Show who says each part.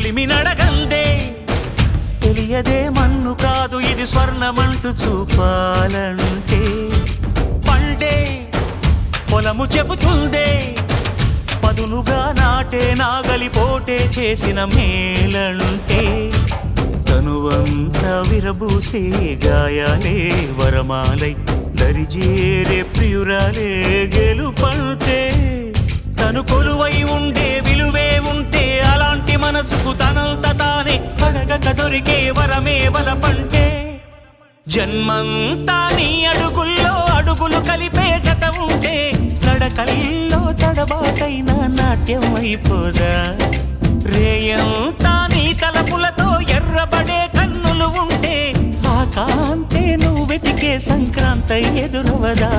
Speaker 1: కొలిమి నడగందే తెలియదే మన్ను కాదు ఇది స్వర్ణమంటూ చూపాలంటే పండే పొలము చెబుతుందే పదునుగా నాటే నాగలి పోటే చేసిన మేలంటే తనువంతా విరబూసే గాయాలే వరమాలై దరిజేరే ప్రియురాలే గెలుపంటే తను కొలువై ఉండే విలువే ఉంటే అలాంటి మనసుకు తనంత తానే అడగక దొరికే వరమే వలపంటే జన్మంతా నీ అడుగుల్లో అడుగులు కలిపే జత ఉంటే నడకల్లో తడబాటైన నాట్యం అయిపోదా రేయంతా నీ తలపులతో ఎర్రబడే కన్నులు ఉంటే ఆ కాంతే నువ్వు వెతికే సంక్రాంతి ఎదురవదా